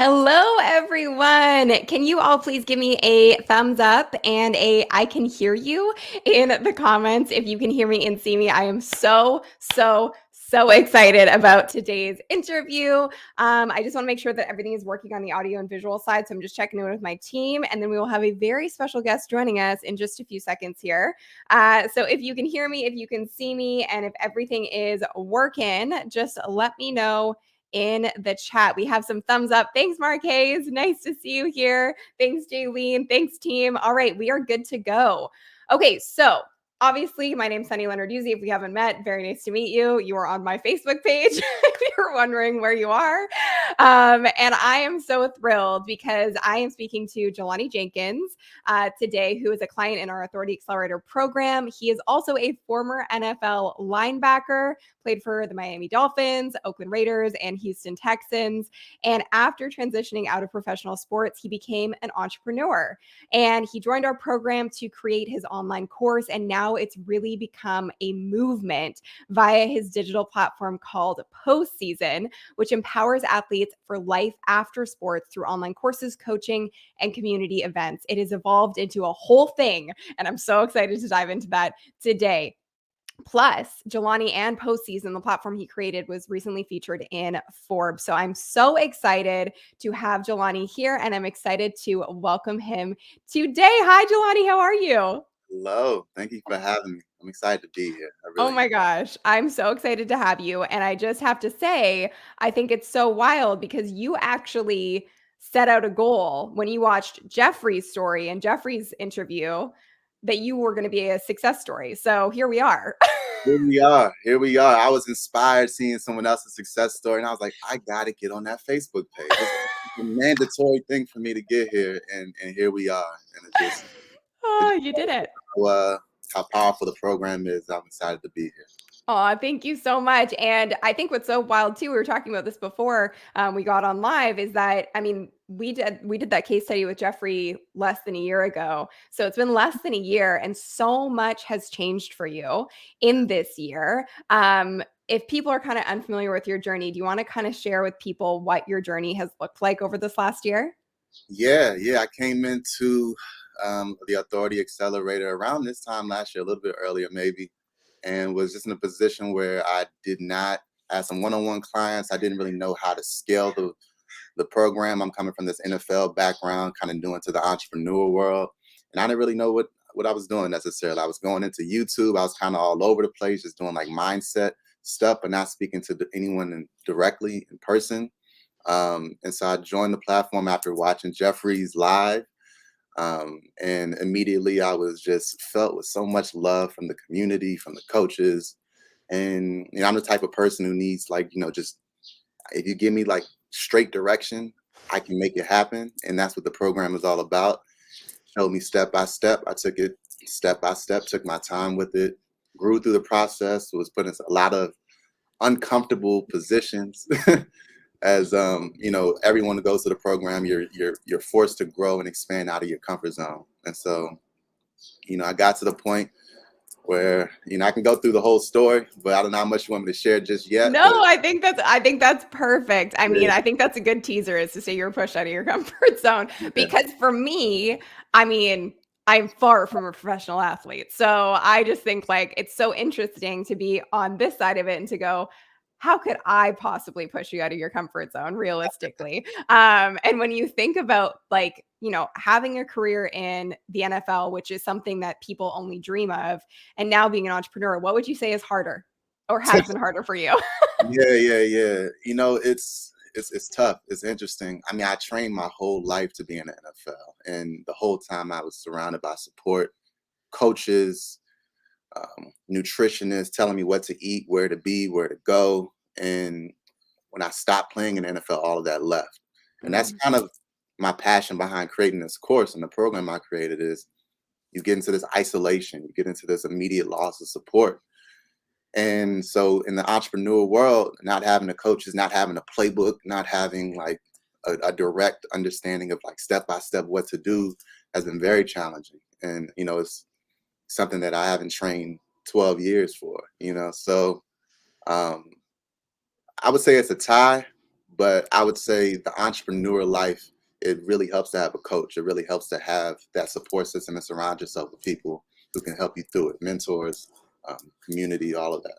Hello, everyone. Can you all please give me a thumbs up and a I can hear you in the comments if you can hear me and see me? I am so excited about today's interview. I just want to make sure that everything is working on the audio and visual side. So I'm just checking in with my team, and then we will have a very special guest joining us in just a few seconds here. So if you can hear me, if you can see me, and if everything is working, just let me know in the chat. We have some thumbs up. Thanks, Marquez. Nice to see you here. Thanks, Jaylene. Thanks, team. All right, we are good to go. Okay, so obviously, my name's Sunny Lenarduzzi. If we haven't met, very nice to meet you. You are on my Facebook page if you're wondering where you are. And I am so thrilled because I am speaking to Jelani Jenkins today, who is a client in our Authority Accelerator program. He is also a former NFL linebacker, played for the Miami Dolphins, Oakland Raiders, and Houston Texans. And after transitioning out of professional sports, he became an entrepreneur. And he joined our program to create his online course. And now it's really become a movement via his digital platform called Postseason, which empowers athletes for life after sports through online courses, coaching, and community events. It has evolved into a whole thing. And I'm so excited to dive into that today. Plus, Jelani and Postseason, the platform he created, was recently featured in Forbes. So I'm so excited to have Jelani here, and I'm excited to welcome him today. Hi, Jelani. How are you? Hello. Thank you for having me. I'm excited to be here. I Oh really my am. gosh, I'm so excited to have you. And I just have to say, I think it's so wild because you actually set out a goal when you watched Jeffrey's story and Jeffrey's interview that you were going to be a success story. So here we are. Here we are. Here we are. I was inspired seeing someone else's success story, and I was like, I gotta get on that Facebook page. It's a mandatory thing for me to get here, and here we are. And it Oh, just you did it. how powerful the program is. I'm excited to be here. Aw, thank you so much. And I think what's so wild too, we were talking about this before we got on live, is that I mean, we did that case study with Jeffrey less than a year ago. So it's been less than a year, and so much has changed for you in this year. If people are kind of unfamiliar with your journey, do you want to kind of share with people what your journey has looked like over this last year? Yeah. I came into the Authority Accelerator around this time last year, a little bit earlier maybe, and was just in a position where I did not have some one-on-one clients. I didn't really know how to scale the program. I'm coming from this NFL background, kind of new into the entrepreneur world, and I didn't really know what I was doing necessarily. I was going into YouTube. I was kind of all over the place, just doing like mindset stuff, but not speaking to anyone directly in person. And so I joined the platform after watching Jeffrey's live. And immediately I was just felt with so much love from the community, from the coaches. And I'm the type of person who needs like, just if you give me like straight direction, I can make it happen. And that's what the program is all about. Showed me step by step. I took it step by step, took my time with it, grew through the process, was put in a lot of uncomfortable positions. As everyone who goes to the program, you're forced to grow and expand out of your comfort zone. And so, I got to the point where I can go through the whole story, but I don't know how much you want me to share just yet. No, But I think that's perfect. I mean, yeah, I think that's a good teaser is to say you're pushed out of your comfort zone yeah, because for me, I mean, I'm far from a professional athlete. So I just think like it's so interesting to be on this side of it and to go, how could I possibly push you out of your comfort zone realistically? And when you think about like, having a career in the NFL, which is something that people only dream of, and now being an entrepreneur, what would you say is harder or has been harder for you? yeah. It's tough. It's interesting. I mean, I trained my whole life to be in the NFL, and the whole time I was surrounded by support, coaches, nutritionists telling me what to eat, where to be, where to go. And when I stopped playing in the NFL, all of that left. And that's Mm, kind of my passion behind creating this course and the program I created is you get into this isolation, you get into this immediate loss of support. And so in the entrepreneur world, not having a coach is not having a playbook, not having like a direct understanding of like step by step what to do has been very challenging. And it's something that I haven't trained 12 years for. So um I would say it's a tie, But I would say the entrepreneur life, it really helps to have a coach. It really helps to have that support system and surround yourself with people who can help you through it, mentors, community, all of that.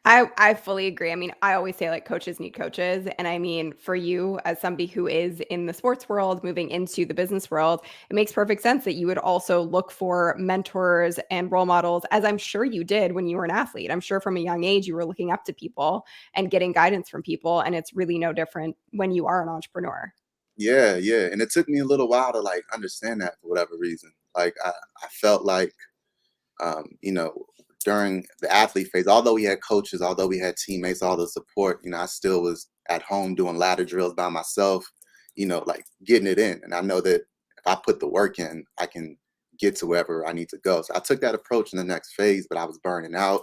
I fully agree. I mean, I always say like coaches need coaches. And I mean, for you as somebody who is in the sports world, moving into the business world, it makes perfect sense that you would also look for mentors and role models, as I'm sure you did when you were an athlete. I'm sure from a young age you were looking up to people and getting guidance from people. And it's really no different when you are an entrepreneur. Yeah, yeah. And it took me a little while to like understand that for whatever reason. Like I felt like you know, during the athlete phase, although we had coaches, although we had teammates, all the support, I still was at home doing ladder drills by myself, like getting it in. And I know that if I put the work in, I can get to wherever I need to go. So I took that approach in the next phase, but I was burning out,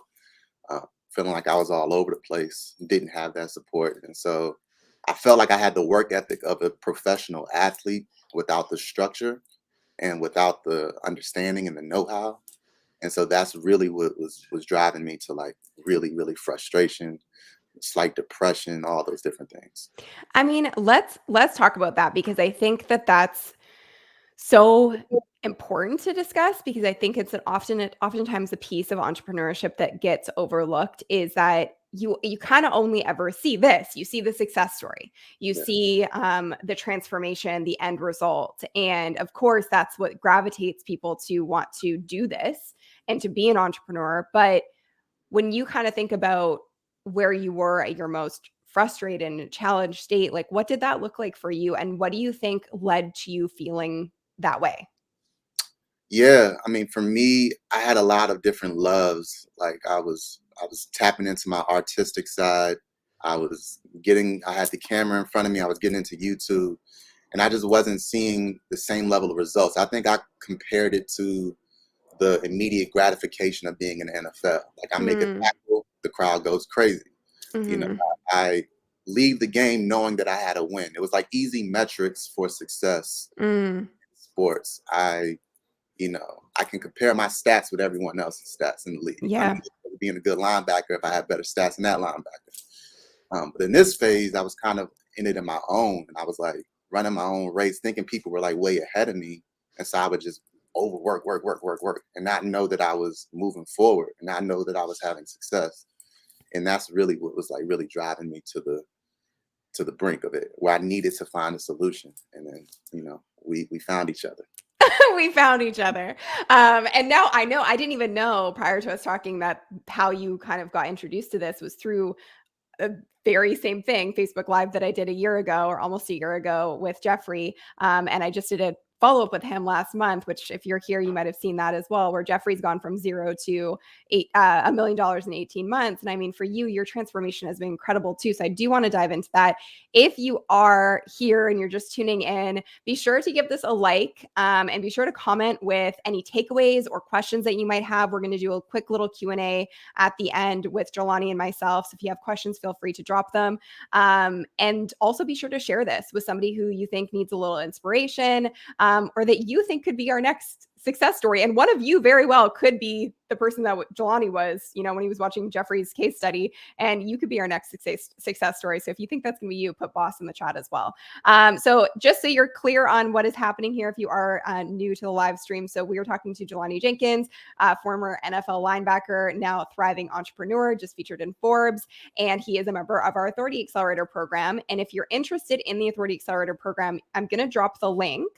uh, feeling like I was all over the place, didn't have that support. And so I felt like I had the work ethic of a professional athlete without the structure and without the understanding and the know-how. And so that's really what was driving me to like really, really frustration, slight depression, all those different things. I mean, let's talk about that because I think that that's so important to discuss because I think it's oftentimes a piece of entrepreneurship that gets overlooked is that you kind of only ever see this. You see the success story. You Yeah. see the transformation, the end result, and of course that's what gravitates people to want to do this and to be an entrepreneur. But when you kind of think about where you were at your most frustrated and challenged state, like what did that look like for you? And what do you think led to you feeling that way? Yeah. I mean, for me, I had a lot of different loves. Like I was tapping into my artistic side. I had the camera in front of me. I was getting into YouTube and I just wasn't seeing the same level of results. I think I compared it to the immediate gratification of being in the NFL. Like I make a Mm, tackle, the crowd goes crazy. You know, mhm. I leave the game knowing that I had a win. It was like easy metrics for success Mm, in sports. I can compare my stats with everyone else's stats in the league. I knew yeah. being a good linebacker if I had better stats than that linebacker. But in this phase, I was kind of in it in my own, and I was like running my own race, thinking people were like way ahead of me, and so I would just overwork, work, work, work, work, and not know that I was moving forward, and not know that I was having success. And that's really what was like really driving me to the brink of it, where I needed to find a solution. And then, we found each other. We found each other. And now I know I didn't even know prior to us talking that how you kind of got introduced to this was through a very same thing, Facebook Live that I did a year ago or almost a year ago with Jeffrey. And I just did a follow up with him last month, which if you're here, you might have seen that as well, where Jeffrey's gone from zero to $1 million in 18 months. And I mean, for you, your transformation has been incredible too. So I do want to dive into that. If you are here and you're just tuning in, be sure to give this a like and be sure to comment with any takeaways or questions that you might have. We're going to do a quick little Q&A at the end with Jelani and myself. So if you have questions, feel free to drop them. And also be sure to share this with somebody who you think needs a little inspiration or that you think could be our next success story. And one of you very well could be the person that Jelani was, when he was watching Jeffrey's case study, and you could be our next success story. So if you think that's going to be you, put boss in the chat as well. So just so you're clear on what is happening here, if you are new to the live stream. So we were talking to Jelani Jenkins, former NFL linebacker, now thriving entrepreneur, just featured in Forbes, and he is a member of our Authority Accelerator program. And if you're interested in the Authority Accelerator program, I'm going to drop the link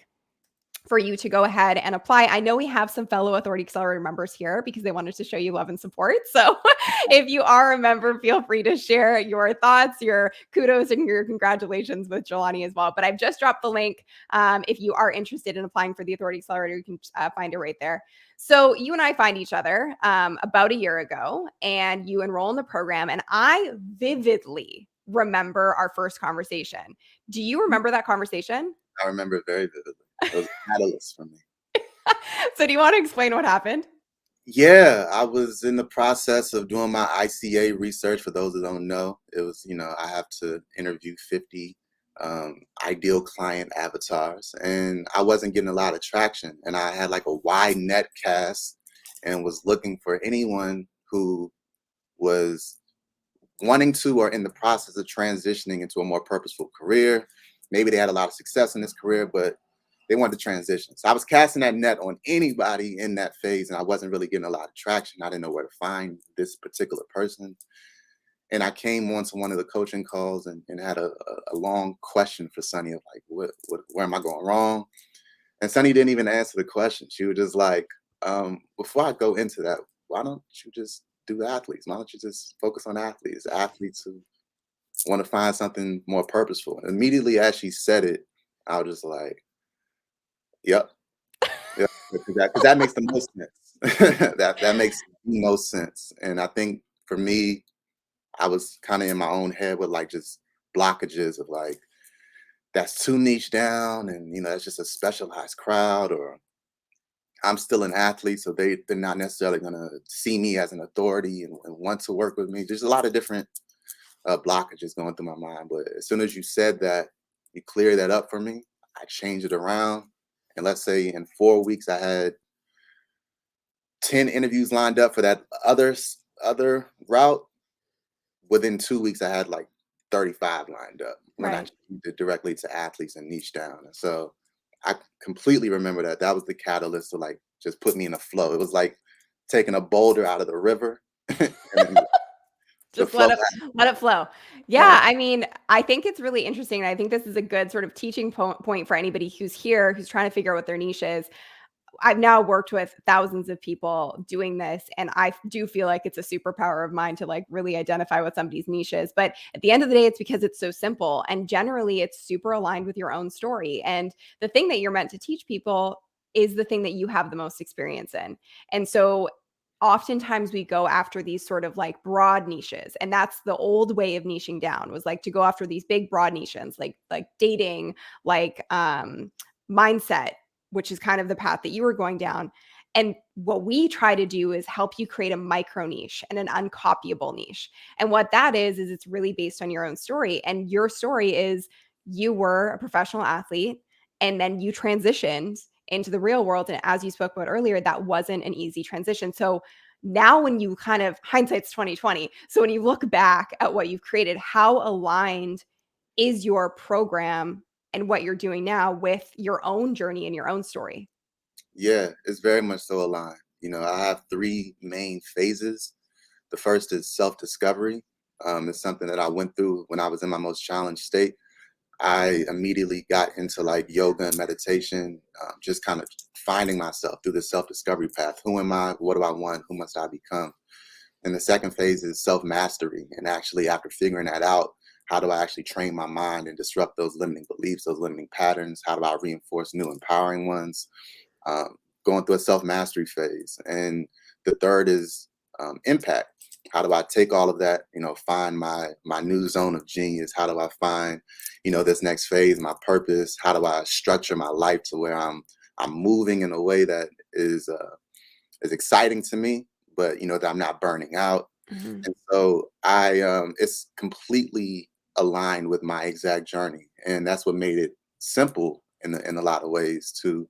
for you to go ahead and apply. I know we have some fellow Authority Accelerator members here because they wanted to show you love and support. So if you are a member, feel free to share your thoughts, your kudos, and your congratulations with Jelani as well. But I've just dropped the link. If you are interested in applying for the Authority Accelerator, you can find it right there. So you and I find each other about a year ago, and you enroll in the program. And I vividly remember our first conversation. Do you remember that conversation? I remember it very vividly. It was a catalyst for me. So do you want to explain what happened? Yeah, I was in the process of doing my ICA research. For those that don't know, it was, I have to interview 50 ideal client avatars, and I wasn't getting a lot of traction. And I had like a wide net cast and was looking for anyone who was wanting to or in the process of transitioning into a more purposeful career. Maybe they had a lot of success in this career, but they wanted to transition. So I was casting that net on anybody in that phase, and I wasn't really getting a lot of traction. I didn't know where to find this particular person. And I came onto one of the coaching calls and had a long question for Sunny of like, where am I going wrong? And Sunny didn't even answer the question. She was just like, before I go into that, why don't you just do athletes? Why don't you just focus on athletes? Athletes who want to find something more purposeful. And immediately as she said it, I was just like, yep, yep, because that makes the most sense. That makes the most sense. And I think for me, I was kind of in my own head with like just blockages of like, that's too niche down, and that's just a specialized crowd, or I'm still an athlete, so they're not necessarily gonna see me as an authority and want to work with me. There's a lot of different blockages going through my mind, but as soon as you said that, you cleared that up for me. I changed it around, and let's say in 4 weeks I had 10 interviews lined up for that other route. Within 2 weeks, I had like 35 lined up when I Right. changed it directly to athletes and niche down. And so I completely remember that. That was the catalyst to like just put me in a flow. It was like taking a boulder out of the river and then the Just flow let it flow. happened. Yeah, I mean, I think it's really interesting, and I think this is a good sort of teaching point for anybody who's here, who's trying to figure out what their niche is. I've now worked with thousands of people doing this, and I do feel like it's a superpower of mine to like really identify what somebody's niche is. But at the end of the day, it's because it's so simple, and generally it's super aligned with your own story. And the thing that you're meant to teach people is the thing that you have the most experience in. And so oftentimes we go after these sort of like broad niches, and that's the old way of niching down, was like to go after these big broad niches like dating, like mindset, which is kind of the path that you were going down. And what we try to do is help you create a micro niche and an uncopyable niche. And what that is it's really based on your own story. And your story is you were a professional athlete and then you transitioned into the real world. And as you spoke about earlier, that wasn't an easy transition. So now when you kind of, hindsight's 2020. So when you look back at what you've created, how aligned is your program and what you're doing now with your own journey and your own story? Yeah, it's very much so aligned. I have three main phases. The first is self-discovery. It's something that I went through when I was in my most challenged state. I immediately got into like yoga and meditation, just kind of finding myself through the self-discovery path. Who am I? What do I want? Who must I become? And the second phase is self-mastery. And actually, after figuring that out, how do I actually train my mind and disrupt those limiting beliefs, those limiting patterns? How do I reinforce new empowering ones? um, Going through a self-mastery phase. And the third is impact. How do I take all of that, find my new zone of genius? How do I find, this next phase, my purpose? How do I structure my life to where I'm moving in a way that is exciting to me, but that I'm not burning out. Mhm. And so it's completely aligned with my exact journey, and that's what made it simple in a lot of ways to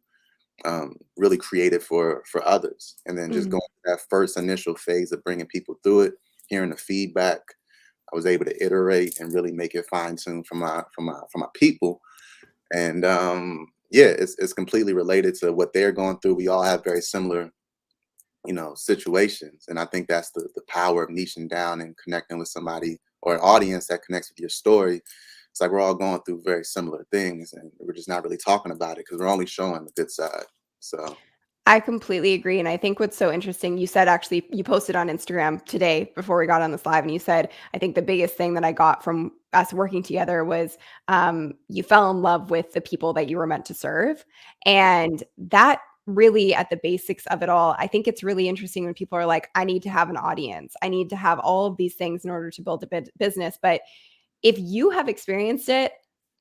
really create it for others. And then just Mhm. going through that first initial phase of bringing people through it, hearing the feedback, I was able to iterate and really make it fine tuned for my people. And yeah, it's completely related to what they're going through. We all have very similar situations, and I think that's the power of niching down and connecting with somebody or an audience that connects with your story. It's like we're all going through very similar things, and we're just not really talking about it because we're only showing the good side. So I completely agree. And I think what's so interesting, you said actually, you posted on Instagram today before we got on this live, and you said, I think the biggest thing that I got from us working together was you fell in love with the people that you were meant to serve. And that really, at the basics of it all, I think it's really interesting when people are like, I need to have an audience, I need to have all of these things in order to build a business. But if you have experienced it,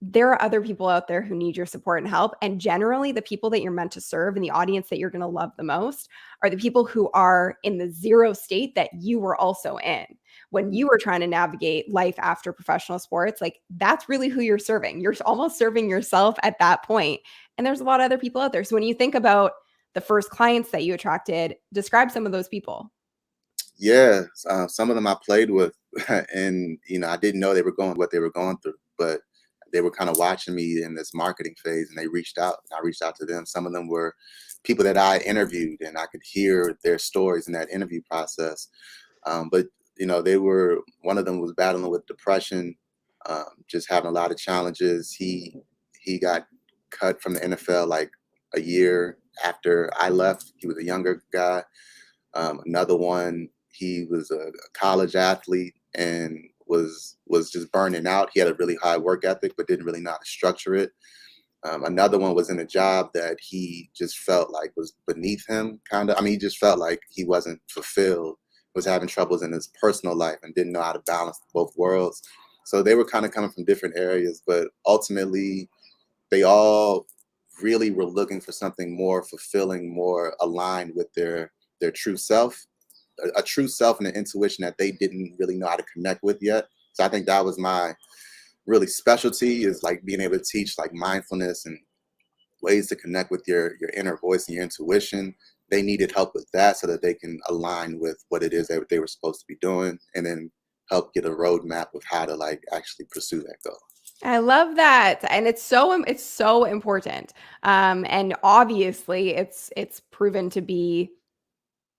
there are other people out there who need your support and help. And generally, the people that you're meant to serve and the audience that you're going to love the most are the people who are in the zero state that you were also in when you were trying to navigate life after professional sports. Like, that's really who you're serving. You're almost serving yourself at that point. And there's a lot of other people out there. So when you think about the first clients that you attracted, describe some of those people. yeah, some of them I played with and I didn't know they were going what they were going through, but they were kind of watching me in this marketing phase, and they reached out. And I reached out to them. Some of them were people that I interviewed, and I could hear their stories in that interview process. But they were one of them was battling with depression, just having a lot of challenges. He got cut from the NFL like a year after I left. He was a younger guy. Another one, he was a college athlete and was just burning out. He had a really high work ethic, but didn't really know how to structure it. Another one was in a job that he just felt like was beneath him, kind of. I mean, he just felt like he wasn't fulfilled, was having troubles in his personal life, and didn't know how to balance both worlds. So they were kind of coming from different areas, but ultimately, they all really were looking for something more fulfilling, more aligned with their true self, a true self and an intuition that they didn't really know how to connect with yet. So I think that was my really specialty, is like being able to teach like mindfulness and ways to connect with your inner voice and your intuition. They needed help with that so that they can align with what it is that they were supposed to be doing, and then help get a roadmap of how to like actually pursue that goal. I love that, and it's so important. And obviously, it's proven to be,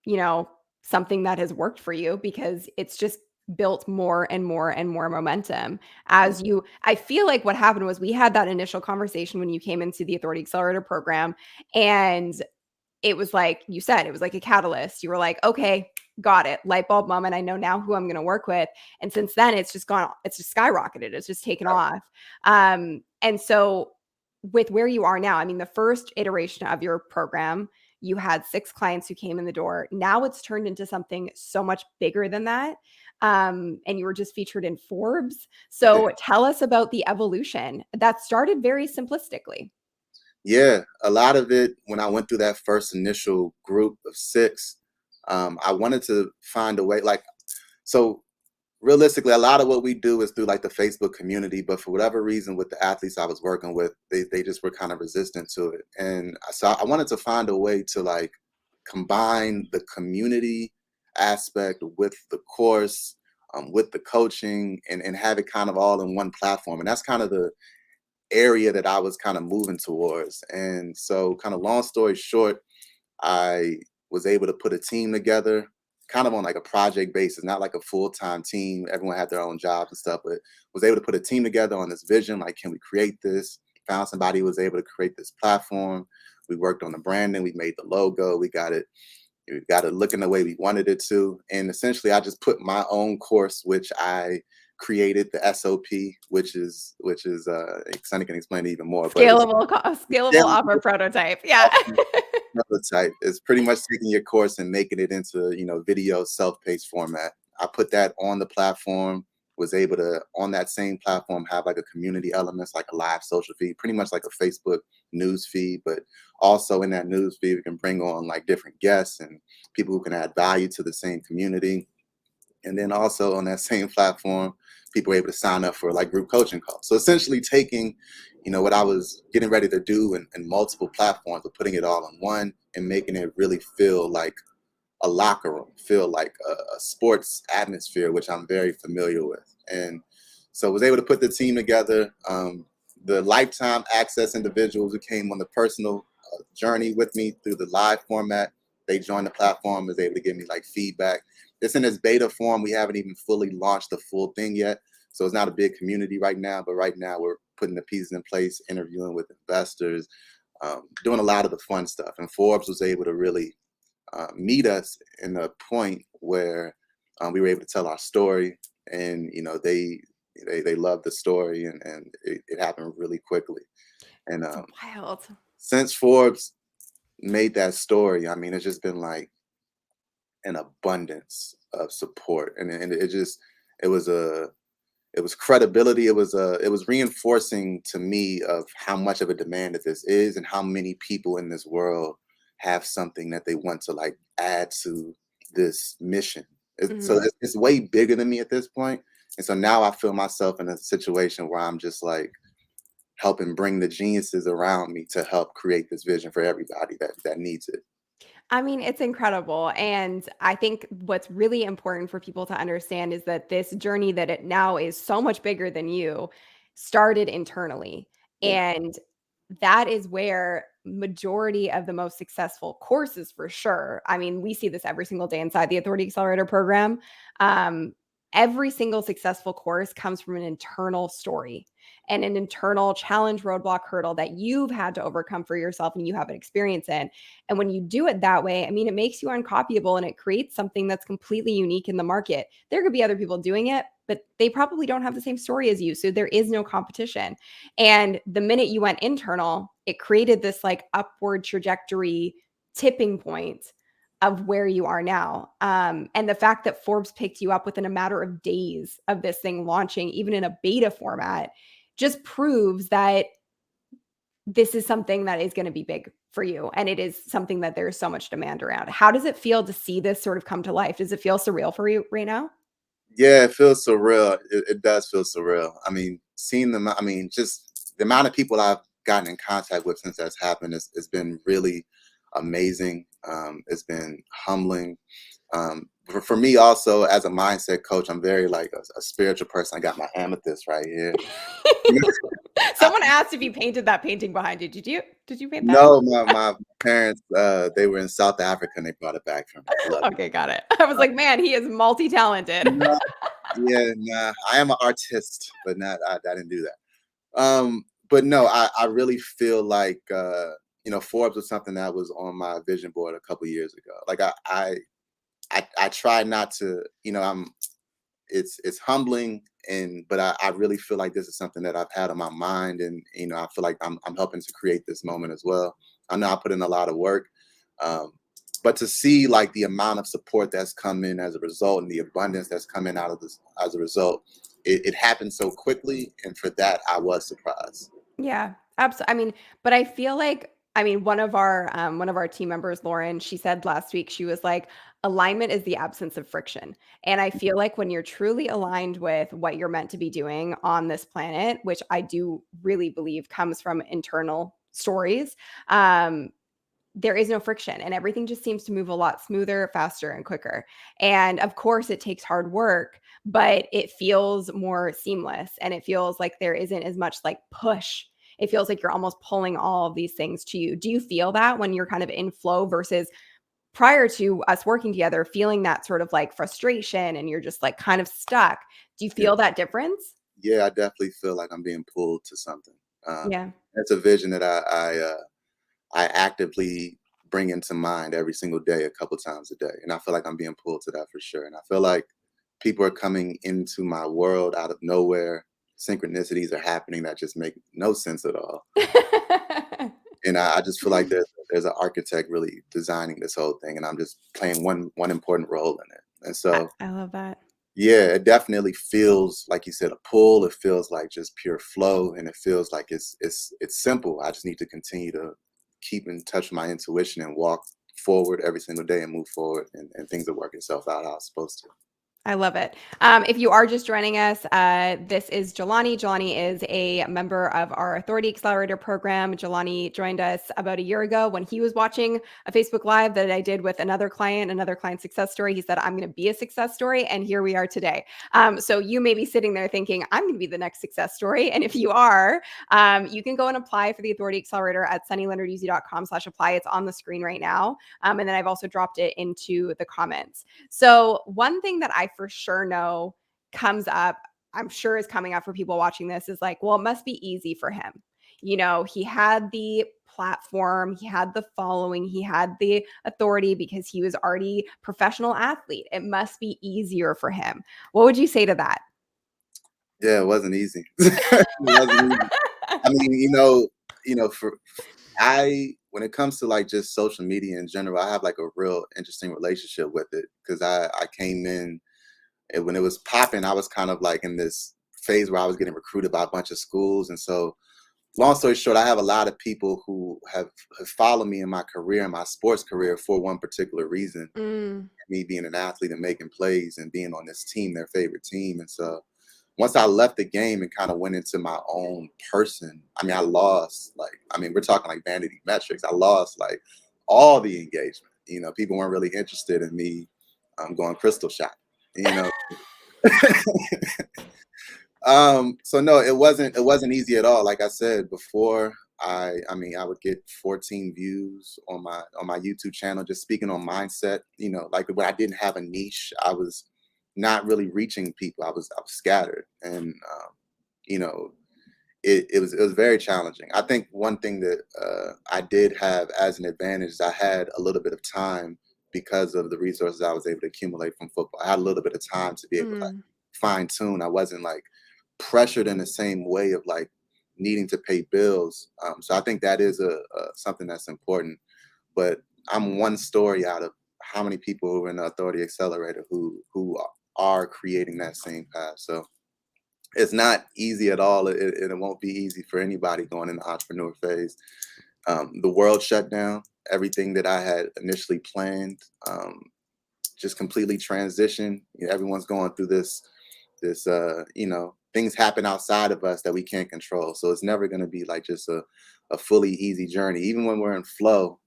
you know, something that has worked for you because it's just built more and more and more momentum as you I feel like what happened was we had that initial conversation when you came into the Authority Accelerator program, and it was like you said, it was like a catalyst. You were like, okay, got it. Light bulb moment. I know now who I'm going to work with. And since then, it's just skyrocketed. It's just taken off. And so, with where you are now, I mean, the first iteration of your program, you had 6 clients who came in the door. Now it's turned into something so much bigger than that. And you were just featured in Forbes. So, tell us about the evolution that started very simplistically. Yeah, a lot of it when I went through that first initial group of 6, I wanted to find a way, like, so realistically, a lot of what we do is through like the Facebook community, but for whatever reason, with the athletes I was working with, they just were kind of resistant to it. And so I wanted to find a way to like combine the community aspect with the course, with the coaching, and have it kind of all in one platform. And that's kind of the area that I was kind of moving towards. And so, kind of long story short, I was able to put a team together, kind of on like a project basis, not like a full-time team. Everyone had their own jobs and stuff, but was able to put a team together on this vision. Like, can we create this? Found somebody who was able to create this platform. We worked on the branding. We made the logo. We got it looking the way we wanted it to. And essentially, I just put my own course, which I created, the SOP, which is Sonny can explain it even more, but it's Scalable offer prototype. Yeah. prototype. It's pretty much taking your course and making it into, video self-paced format. I put that on the platform, was able to, on that same platform, have like a community elements, like a live social feed, pretty much like a Facebook news feed, but also in that news feed, we can bring on like different guests and people who can add value to the same community. And then also on that same platform, people were able to sign up for like group coaching calls. So essentially taking, what I was getting ready to do in multiple platforms, but putting it all in one and making it really feel like a locker room, feel like a sports atmosphere, which I'm very familiar with. And so I was able to put the team together. The lifetime access individuals who came on the personal journey with me through the live format, they joined the platform, was able to give me like feedback. It's in its beta form. We haven't even fully launched the full thing yet. So it's not a big community right now, but right now we're putting the pieces in place, interviewing with investors, doing a lot of the fun stuff. And Forbes was able to really meet us in a point where we were able to tell our story, and they loved the story, and it happened really quickly. And It's wild. since Forbes made that story, I mean, it's just been like an abundance of support, and it was a it was credibility. It was reinforcing to me of how much of a demand that this is, and how many people in this world have something that they want to like add to this mission. So Mhm. it's way bigger than me at this point. And so now I feel myself in a situation where I'm just like helping bring the geniuses around me to help create this vision for everybody that needs it. I mean, it's incredible. And I think what's really important for people to understand is that this journey that it now is so much bigger than you started internally. Yeah. And that is where majority of the most successful courses for sure. I mean, we see this every single day inside the Authority Accelerator program. Um, every single successful course comes from an internal story and an internal challenge, roadblock, hurdle that you've had to overcome for yourself and you have an experience in. And when you do it that way, I mean, it makes you uncopyable and it creates something that's completely unique in the market. There could be other people doing it, but they probably don't have the same story as you. So there is no competition. And the minute you went internal, it created this like upward trajectory tipping point of where you are now. And the fact that Forbes picked you up within a matter of days of this thing launching, even in a beta format, just proves that this is something that is going to be big for you. And it is something that there's so much demand around. How does it feel to see this sort of come to life? Does it feel surreal for you right now? Yeah, it feels surreal. It does feel surreal. I mean, seeing them, I mean, just the amount of people I've gotten in contact with since that's happened has been really amazing. It's been humbling. For me also, as a mindset coach, I'm very like a spiritual person. I got my amethyst right here. Someone asked if you painted that painting behind you. Did you paint that? No, my parents, they were in South Africa and they brought it back for me. I love it. Okay, got it. I was like, man, he is multi-talented. No, yeah, nah, I am an artist, but not I didn't do that. But no, I really feel like Forbes was something that was on my vision board a couple years ago. Like I try not to, it's humbling but I really feel like this is something that I've had on my mind, and I feel like I'm helping to create this moment as well. I know I put in a lot of work, um, but to see like the amount of support that's come in as a result and the abundance that's coming out of this as a result, it happened so quickly, and for that I was surprised. Yeah, absolutely. I mean, but I feel like I mean, one of our team members, Lauren, she said last week, she was like, alignment is the absence of friction. And I feel like when you're truly aligned with what you're meant to be doing on this planet, which I do really believe comes from internal stories, um, there is no friction and everything just seems to move a lot smoother, faster, and quicker. And of course, it takes hard work, but it feels more seamless and it feels like there isn't as much like push. It feels like you're almost pulling all of these things to you. Do you feel that when you're kind of in flow versus prior to us working together, feeling that sort of like frustration and you're just like kind of stuck? Do you Yeah, feel that difference? yeah, I definitely feel like I'm being pulled to something. Yeah. It's a vision that I actively bring into mind every single day, a couple times a day. And I feel like I'm being pulled to that for sure. And I feel like people are coming into my world out of nowhere. Synchronicities are happening that just make no sense at all. And I just feel like there's an architect really designing this whole thing, and I'm just playing one important role in it. And I, so, I love that. yeah, it definitely feels like you said a pull. It feels like just pure flow, and it feels like it's simple. I just need to continue to keep in touch with my intuition and walk forward every single day and move forward, and things will work itself out how it's supposed to. I love it. If you are just joining us, this is Jelani. Jelani is a member of our Authority Accelerator program. Jelani joined us about a year ago when he was watching a Facebook Live that I did with another client success story. He said, I'm going to be a success story. And here we are today. So you may be sitting there thinking, I'm going to be the next success story. And if you are, you can go and apply for the Authority Accelerator at sunnylenarduzzi.com/apply. It's on the screen right now. And then I've also dropped it into the comments. So one thing that I for sure know comes up, I'm sure is coming up for people watching this is like, well, it must be easy for him. He had the platform, he had the following, he had the authority because he was already professional athlete. It must be easier for him. What would you say to that? Yeah, it wasn't easy. It wasn't easy. I mean, for I when it comes to like just social media in general, I have like a real interesting relationship with it because I came in and when it was popping, I was kind of like in this phase where I was getting recruited by a bunch of schools. And so long story short, I have a lot of people who have followed me in my career, in my sports career for one particular reason. Mm, Me being an athlete and making plays and being on this team, their favorite team. And so once I left the game and kind of went into my own person, I mean, I lost we're talking like vanity metrics. I lost like all the engagement. people weren't really interested in me going crystal shop, you know. So no, it wasn't easy at all. Like I said before, I would get 14 views on my YouTube channel just speaking on mindset. Like when I didn't have a niche, I was not really reaching people. I was scattered, and you know, it was very challenging. I think one thing that I did have as an advantage is I had a little bit of time because of the resources I was able to accumulate from football. I had a little bit of time to be able to like Mm, fine tune. I wasn't like pressured in the same way of like needing to pay bills. So I think that is a something that's important. But I'm one story out of how many people who are in the Authority Accelerator who are creating that same path. So it's not easy at all, and it won't be easy for anybody going in the entrepreneur phase. The world shut down. Everything that I had initially planned just completely transitioned. Everyone's going through this, things happen outside of us that we can't control. So it's never going to be like just a fully easy journey. Even when we're in flow,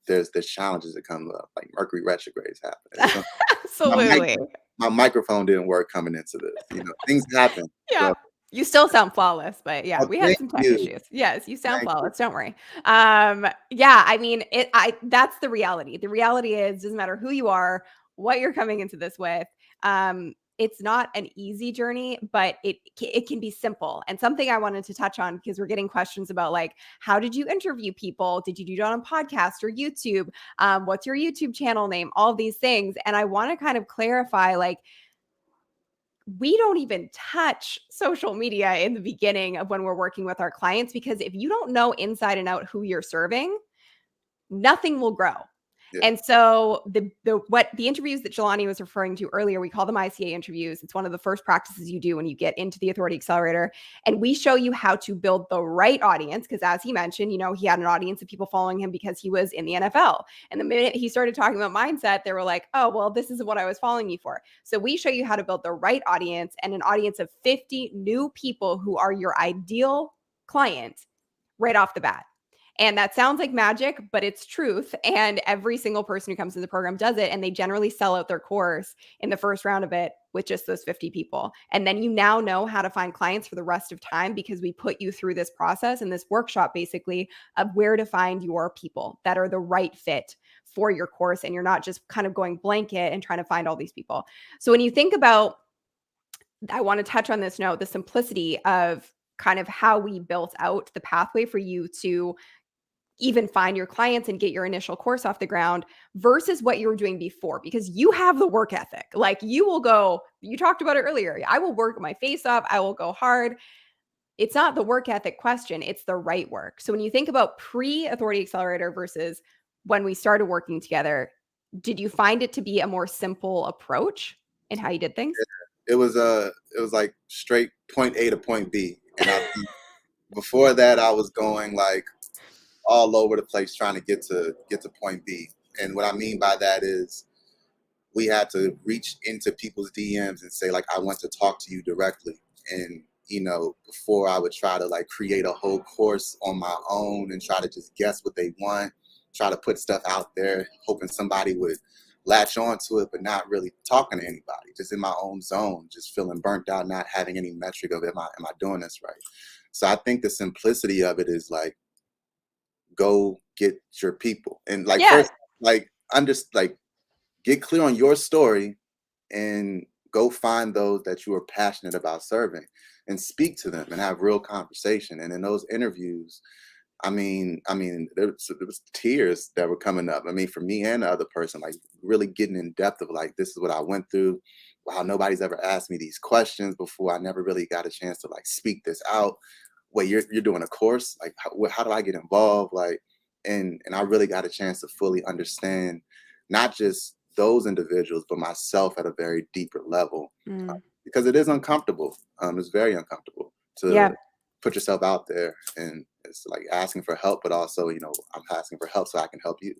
there's challenges that come up, like Mercury retrogrades happen. So my mic, absolutely. my microphone didn't work coming into this. Things happen. Yeah. So You still sound flawless, but yeah, oh, we had thank some tech you, issues. Yes, you sound thank you. flawless. Don't worry. Yeah, I mean, that's the reality. The reality is, doesn't matter who you are, what you're coming into this with. It's not an easy journey, but it can be simple. And something I wanted to touch on because we're getting questions about like, how did you interview people? Did you do it on a podcast or YouTube? What's your YouTube channel name? All of these things, and I want to kind of clarify like we don't even touch social media in the beginning of when we're working with our clients because if you don't know inside and out who you're serving, nothing will grow. Yeah. And so the interviews that Jelani was referring to earlier, we call them ICA interviews. It's one of the first practices you do when you get into the Authority Accelerator. And we show you how to build the right audience. Because as he mentioned, he had an audience of people following him because he was in the NFL. And the minute he started talking about mindset, they were like, oh, well, this isn't what I was following you for. So we show you how to build the right audience and an audience of 50 new people who are your ideal client right off the bat. And that sounds like magic, but it's truth. And every single person who comes to the program does it. And they generally sell out their course in the first round of it with just those 50 people. And then you now know how to find clients for the rest of time because we put you through this process and this workshop basically of where to find your people that are the right fit for your course. And you're not just kind of going blanket and trying to find all these people. So when you think about, I want to touch on this note, the simplicity of kind of how we built out the pathway for you to even find your clients and get your initial course off the ground versus what you were doing before, because you have the work ethic. Like you talked about it earlier. I will work my face off. I will go hard. It's not the work ethic question. It's the right work. So when you think about pre-Authority Accelerator versus when we started working together, did you find it to be a more simple approach in how you did things? It was like straight point A to point B, and before that I was going like all over the place trying to get to point B. And what I mean by that is we had to reach into people's DMs and say like I want to talk to you directly. And before I would try to like create a whole course on my own and try to just guess what they want, try to put stuff out there, hoping somebody would latch onto it, but not really talking to anybody, just in my own zone, just feeling burnt out, not having any metric of am I doing this right? So I think the simplicity of it is like go get your people and like Yeah, first like like get clear on your story and go find those that you are passionate about serving and speak to them and have real conversation. And in those interviews, there was tears that were coming up. I mean, for me and the other person, like really getting in depth of like, this is what I went through. Wow, nobody's ever asked me these questions before. I never really got a chance to like speak this out. Wait, you're doing a course? Like, how do I get involved? Like, and I really got a chance to fully understand not just those individuals, but myself at a very deeper level, mm, because it is uncomfortable. It's very uncomfortable yeah, to put yourself out there, and it's like asking for help, but also, I'm asking for help so I can help you.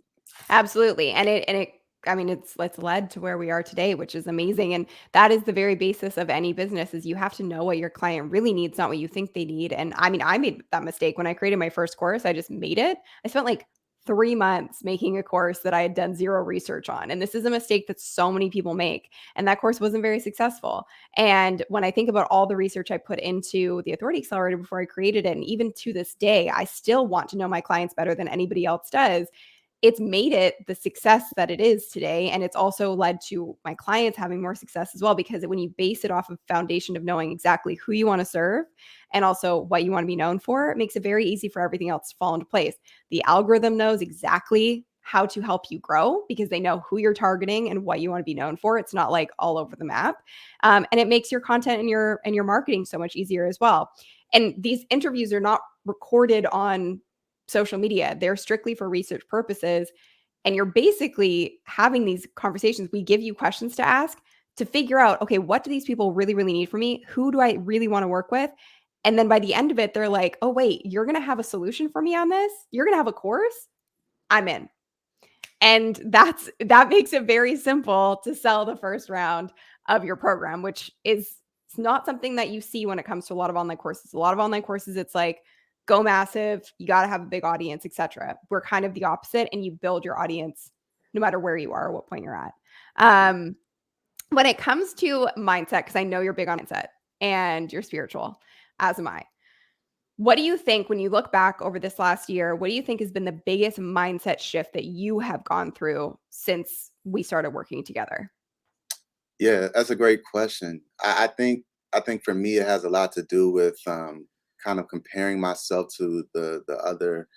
absolutely. And it I mean it's led to where we are today, which is amazing. And that is the very basis of any business is you have to know what your client really needs, not what you think they need. And I mean, I made that mistake when I created my first course. I just made it. I spent like 3 months making a course that I had done zero research on. And this is a mistake that so many people make. And that course wasn't very successful. And when I think about all the research I put into the Authority Accelerator before I created it, and even to this day, I still want to know my clients better than anybody else does. It's made it the success that it is today. And it's also led to my clients having more success as well, because when you base it off of foundation of knowing exactly who you want to serve and also what you want to be known for, it makes it very easy for everything else to fall into place. The algorithm knows exactly how to help you grow because they know who you're targeting and what you want to be known for. It's not like all over the map. And it makes your content and your marketing so much easier as well. And these interviews are not recorded on social media. They're strictly for research purposes. And you're basically having these conversations. We give you questions to ask to figure out, okay, what do these people really, really need from me? Who do I really want to work with? And then by the end of it, they're like, oh, wait, you're going to have a solution for me on this? You're going to have a course? I'm in. And that makes it very simple to sell the first round of your program, which is not something that you see when it comes to a lot of online courses. A lot of online courses, it's like, go massive, you got to have a big audience, etc. We're kind of the opposite, and you build your audience no matter where you are or what point you're at. When it comes to mindset, because I know you're big on mindset and you're spiritual, as am I. What do you think when you look back over this last year? What do you think has been the biggest mindset shift that you have gone through since we started working together? Yeah, that's a great question. I think for me it has a lot to do with kind of comparing myself to the other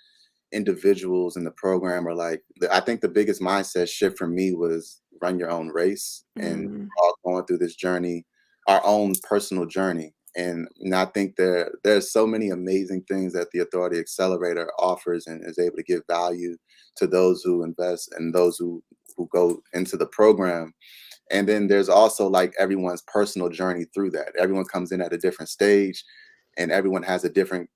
individuals in the program, or like I think the biggest mindset shift for me was run your own race, and Mm, we're all going through this journey, our own personal journey. And I think there's so many amazing things that the Authority Accelerator offers and is able to give value to those who invest and those who go into the program. And then there's also like everyone's personal journey through that. Everyone comes in at a different stage, and everyone has different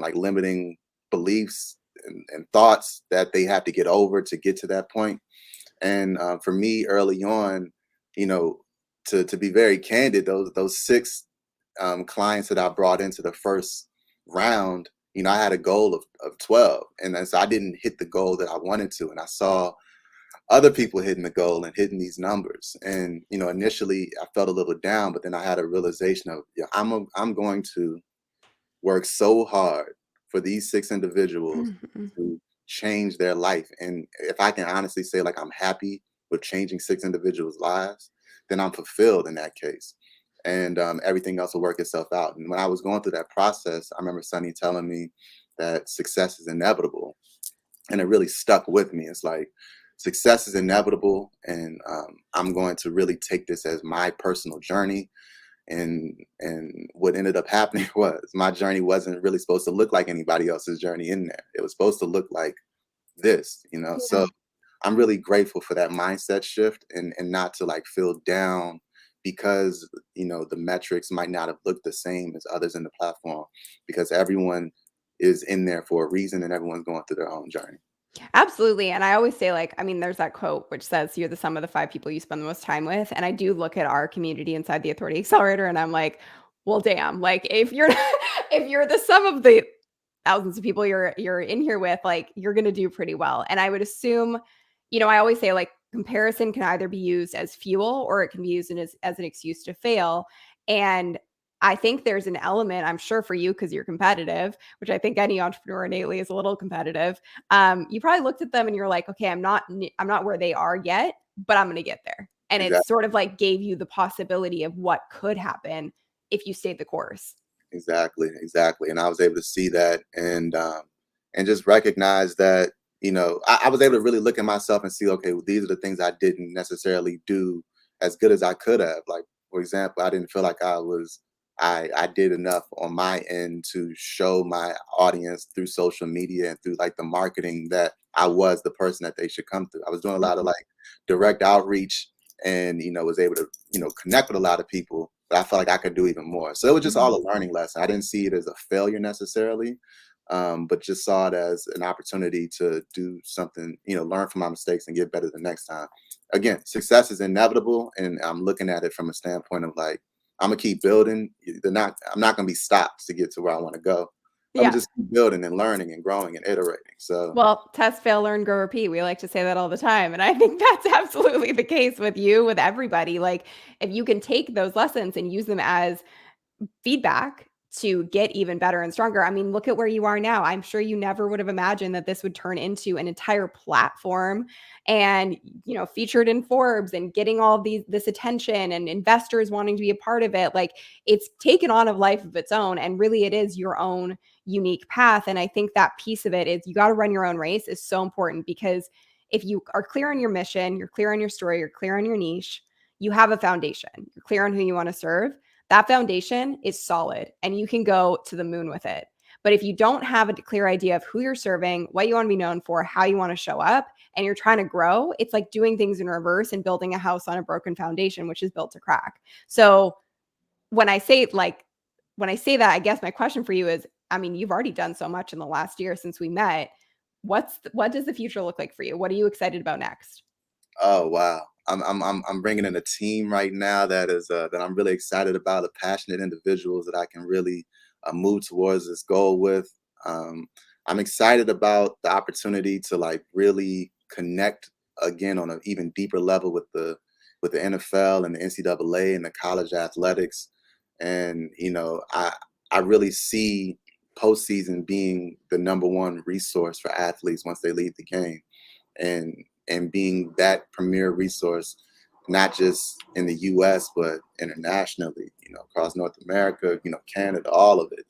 like limiting beliefs and thoughts that they have to get over to get to that point. And for me, early on, you know, to be very candid, those six clients that I brought into the first round, I had a goal of 12, and then so I didn't hit the goal that I wanted to, and I saw other people hitting the goal and hitting these numbers. And initially I felt a little down, but then I had a realization of, yeah, I'm going to work so hard for these six individuals mhm. to change their life. And if I can honestly say, like, I'm happy with changing six individuals' lives, then I'm fulfilled in that case. And everything else will work itself out. And when I was going through that process, I remember Sonny telling me that success is inevitable, and it really stuck with me. It's like success is inevitable, and I'm going to really take this as my personal journey. And what ended up happening was my journey wasn't really supposed to look like anybody else's journey in there. It was supposed to look like this. Yeah. So I'm really grateful for that mindset shift, and not to like feel down because the metrics might not have looked the same as others in the platform, because everyone is in there for a reason and everyone's going through their own journey. Absolutely. And I always say, like, I mean, there's that quote which says you're the sum of the five people you spend the most time with. And I do look at our community inside the Authority Accelerator and I'm like, well, damn, like if you're if you're the sum of the thousands of people you're in here with, like you're gonna do pretty well. And I would assume, I always say like comparison can either be used as fuel or it can be used as an excuse to fail. And I think there's an element, I'm sure for you, because you're competitive, which I think any entrepreneur innately is a little competitive. You probably looked at them and you're like, okay, I'm not where they are yet, but I'm going to get there. And it Exactly. sort of like gave you the possibility of what could happen if you stayed the course. Exactly. And I was able to see that, and just recognize that, I was able to really look at myself and see, okay, well, these are the things I didn't necessarily do as good as I could have. Like, for example, I didn't feel like I did enough on my end to show my audience through social media and through like the marketing that I was the person that they should come through. I was doing a lot of Mhm. like direct outreach, and was able to connect with a lot of people, but I felt like I could do even more. So it was just Mhm. all a learning lesson. I didn't see it as a failure necessarily, but just saw it as an opportunity to do something, learn from my mistakes and get better the next time. Again, success is inevitable, and I'm looking at it from a standpoint of like, I'm gonna keep building. I'm not gonna be stopped to get to where I want to go. I'm gonna Yeah. just keep building and learning and growing and iterating. So Well, test, fail, learn, grow, repeat. We like to say that all the time. And I think that's absolutely the case with you, with everybody. Like, if you can take those lessons and use them as feedback to get even better and stronger. I mean, look at where you are now. I'm sure you never would have imagined that this would turn into an entire platform and, featured in Forbes and getting all of this attention and investors wanting to be a part of it. Like, it's taken on a life of its own, and really it is your own unique path. And I think that piece of it is you got to run your own race is so important, because if you are clear on your mission, you're clear on your story, you're clear on your niche, you have a foundation, you're clear on who you want to serve. That foundation is solid and you can go to the moon with it. But if you don't have a clear idea of who you're serving, what you want to be known for, how you want to show up, and you're trying to grow, it's like doing things in reverse and building a house on a broken foundation, which is built to crack. So when I say that, I guess my question for you is, I mean, you've already done so much in the last year since we met. What does the future look like for you? What are you excited about next? oh wow. I'm bringing in a team right now that is that I'm really excited about, the passionate individuals that I can really move towards this goal with. Um, I'm excited about the opportunity to like really connect again on an even deeper level with the NFL and the NCAA and the college athletics. And I really see postseason being the number one resource for athletes once they leave the game, and being that premier resource, not just in the U.S. but internationally. Across North America, Canada, all of it.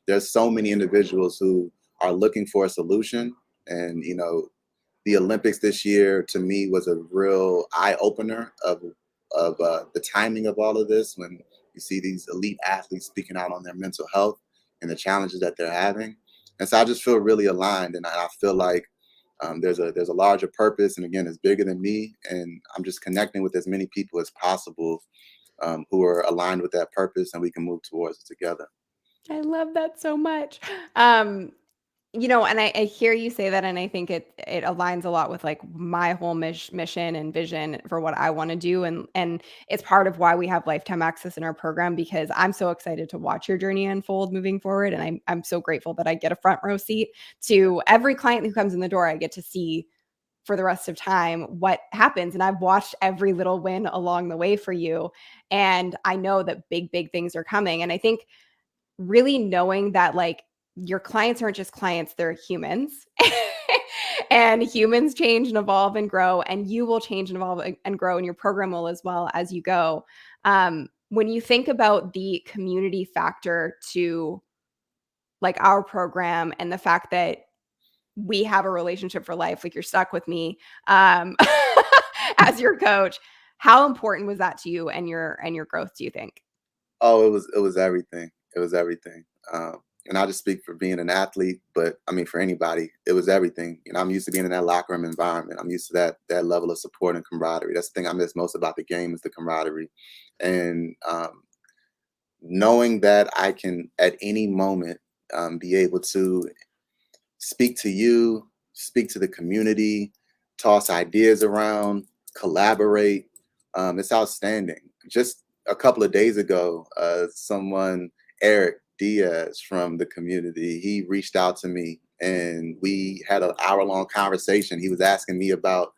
There's so many individuals who are looking for a solution, and the Olympics this year to me was a real eye opener of the timing of all of this. When you see these elite athletes speaking out on their mental health and the challenges that they're having, and so I just feel really aligned, and I feel like there's a larger purpose, and again, it's bigger than me, and I'm just connecting with as many people as possible who are aligned with that purpose, and we can move towards it together. I love that so much. Um, and I hear you say that, and I think it aligns a lot with like my whole mission and vision for what I want to do, and it's part of why we have lifetime access in our program, because I'm so excited to watch your journey unfold moving forward, and I'm so grateful that I get a front row seat to every client who comes in the door. I get to see for the rest of time what happens, and I've watched every little win along the way for you, and I know that big things are coming, and I think really knowing that like your clients aren't just clients, they're humans. And humans change and evolve and grow, and you will change and evolve and grow, and your program will as well as you go. When you think about the community factor to like our program and the fact that we have a relationship for life, like you're stuck with me as your coach, how important was that to you and your growth, do you think? Oh, it was everything. It was everything. And I'll just speak for being an athlete, but I mean for anybody, it was everything. I'm used to being in that locker room environment. I'm used to that level of support and camaraderie. That's the thing I miss most about the game, is the camaraderie, and knowing that I can at any moment be able to speak to you, speak to the community, toss ideas around, collaborate. It's outstanding. Just a couple of days ago, someone, Eric Diaz from the community, he reached out to me and we had an hour-long conversation. He was asking me about,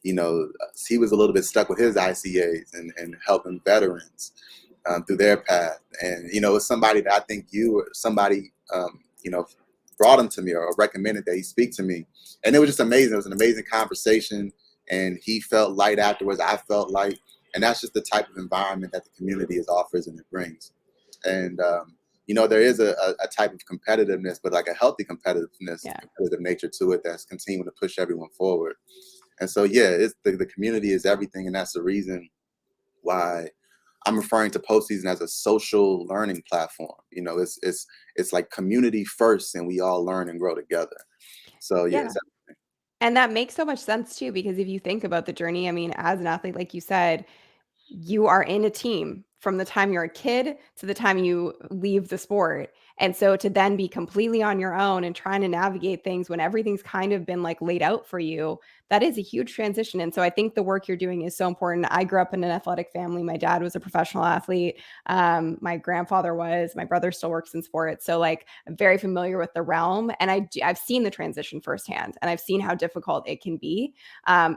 he was a little bit stuck with his ICAs and helping veterans through their path. And, it's somebody that I think you or somebody, brought him to me or recommended that he speak to me. And it was just amazing. It was an amazing conversation. And he felt light afterwards. I felt light. And that's just the type of environment that the community is offers and it brings. And, there is a type of competitiveness, but like a healthy competitiveness, Yeah. competitive nature to it that's continuing to push everyone forward. And so, yeah, it's the community is everything. And that's the reason why I'm referring to postseason as a social learning platform. It's like community first, and we all learn and grow together. So yeah, Yeah. And that makes so much sense too, because if you think about the journey, I mean, as an athlete, like you said, you are in a team from the time you're a kid to the time you leave the sport. And so to then be completely on your own and trying to navigate things when everything's kind of been like laid out for you, that is a huge transition. And so I think the work you're doing is so important. I grew up in an athletic family. My dad was a professional athlete. My grandfather was, my brother still works in sports. So like I'm very familiar with the realm, and I've seen the transition firsthand, and I've seen how difficult it can be.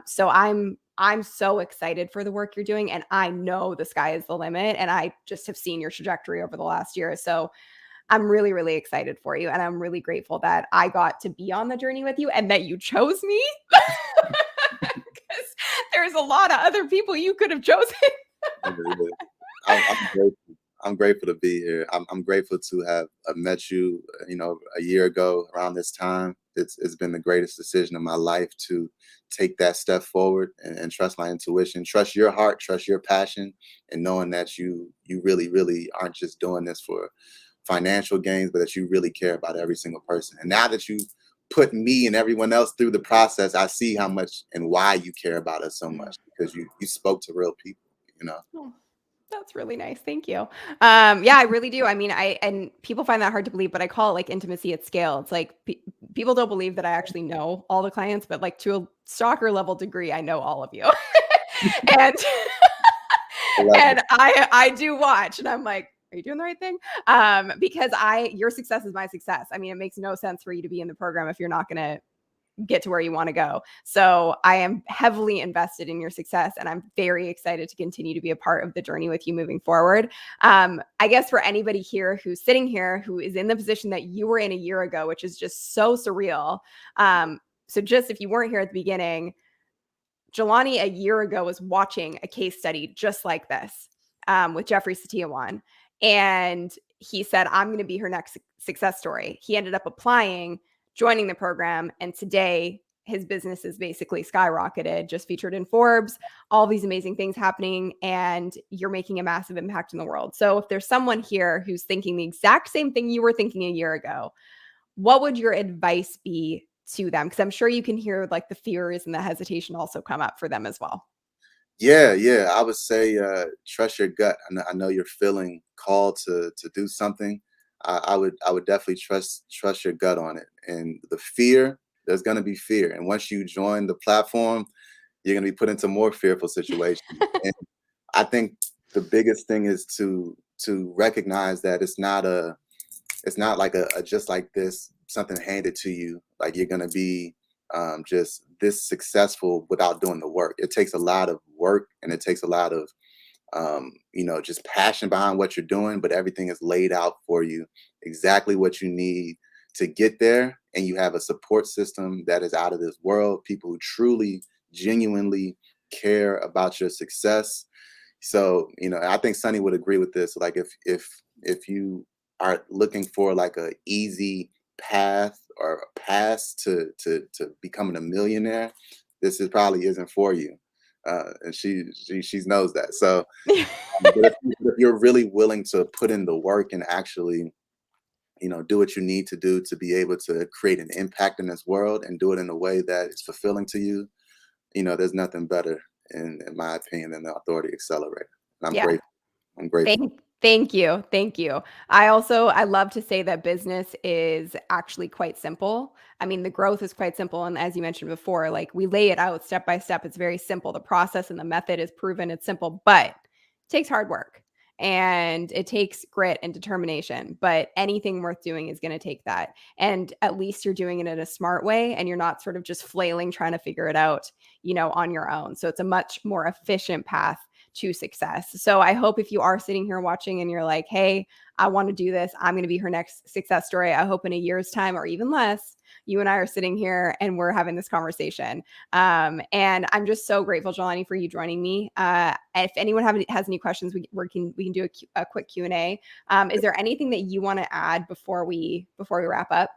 So I'm so excited for the work you're doing, and I know the sky is the limit, and I just have seen your trajectory over the last year. So I'm really, really excited for you. And I'm really grateful that I got to be on the journey with you and that you chose me. Because there's a lot of other people you could have chosen. I'm grateful. I'm grateful to be here. I'm grateful to have met you, a year ago around this time. It's been the greatest decision of my life to take that step forward and trust my intuition, trust your heart, trust your passion, and knowing that you really, really aren't just doing this for financial gains, but that you really care about every single person. And now that you put me and everyone else through the process, I see how much and why you care about us so much, because you spoke to real people, you know. Oh, that's really nice. Thank you. Yeah, I really do. I mean, and people find that hard to believe, but I call it like intimacy at scale. It's like people don't believe that I actually know all the clients, but like to a stalker level degree, I know all of you. And I love it. and I do watch, and I'm like, are you doing the right thing? Because your success is my success. I mean, it makes no sense for you to be in the program if you're not going to get to where you want to go. So I am heavily invested in your success, and I'm very excited to continue to be a part of the journey with you moving forward. I guess for anybody here who's sitting here, who is in the position that you were in a year ago, which is just so surreal. So just if you weren't here at the beginning, Jelani a year ago was watching a case study just like this with Jeffrey Satiawan. And he said, I'm going to be her next success story. He ended up applying, joining the program. And today his business is basically skyrocketed, just featured in Forbes, all these amazing things happening. And you're making a massive impact in the world. So if there's someone here who's thinking the exact same thing you were thinking a year ago, what would your advice be to them? Because I'm sure you can hear like the fears and the hesitation also come up for them as well. Yeah. I would say trust your gut. I know you're feeling called to do something. I would definitely trust your gut on it. And the fear, there's gonna be fear. And once you join the platform, you're gonna be put into more fearful situations. And I think the biggest thing is to recognize that it's not like a just like this, something handed to you, like you're going to be just this successful without doing the work. It takes a lot of work, and it takes a lot of just passion behind what you're doing, but everything is laid out for you, exactly what you need to get there. And you have a support system that is out of this world, people who truly genuinely care about your success. So, I think Sonny would agree with this. Like if you are looking for like a easy path or a pass to becoming a millionaire, this is probably isn't for you. And she knows that. So, but if you're really willing to put in the work and actually, do what you need to do to be able to create an impact in this world and do it in a way that is fulfilling to you, there's nothing better in my opinion than the Authority Accelerator. And I'm Yeah. grateful. I'm grateful. Thank you. Thank you. I love to say that business is actually quite simple. I mean, the growth is quite simple. And as you mentioned before, like we lay it out step by step. It's very simple. The process and the method is proven. It's simple, but it takes hard work and it takes grit and determination. But anything worth doing is going to take that. And at least you're doing it in a smart way, and you're not sort of just flailing, trying to figure it out, on your own. So it's a much more efficient path to success. So I hope if you are sitting here watching and you're like, hey, I want to do this, I'm going to be her next success story. I hope in a year's time or even less, you and I are sitting here and we're having this conversation. And I'm just so grateful, Jelani, for you joining me. If anyone has any questions, we can do a quick Q&A. Is there anything that you want to add before we wrap up?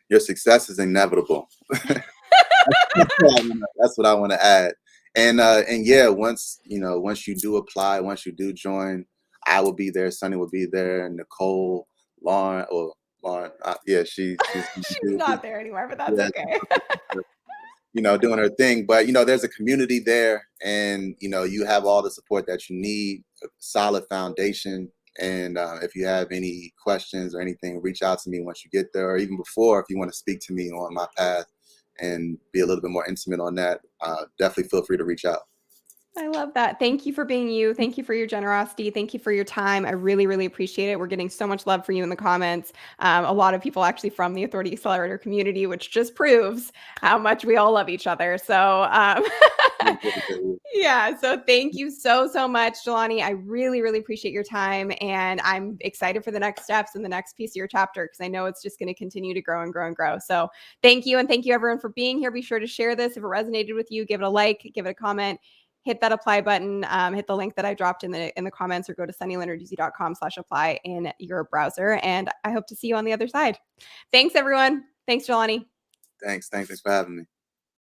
Your success is inevitable. That's what I want to add. And yeah, once you do apply, once you do join, I will be there. Sonny will be there. And Nicole, Lauren, yeah, she's She's not there anymore, but that's yeah, okay. doing her thing. But there's a community there, and you have all the support that you need, a solid foundation, And if you have any questions or anything, reach out to me once you get there, or even before, if you want to speak to me on my path and be a little bit more intimate on that, definitely feel free to reach out. I love that. Thank you for being you. Thank you for your generosity. Thank you for your time. I really, really appreciate it. We're getting so much love for you in the comments. A lot of people actually from the Authority Accelerator community, which just proves how much we all love each other. So, yeah. So thank you so, so much, Jelani. I really, really appreciate your time. And I'm excited for the next steps and the next piece of your chapter because I know it's just going to continue to grow and grow and grow. So thank you. And thank you, everyone, for being here. Be sure to share this. If it resonated with you, give it a like, give it a comment. Hit that apply button, hit the link that I dropped in the comments, or go to sunnylenarduzzi.com/apply in your browser. And I hope to see you on the other side. Thanks, everyone. Thanks, Jelani. Thanks for having me.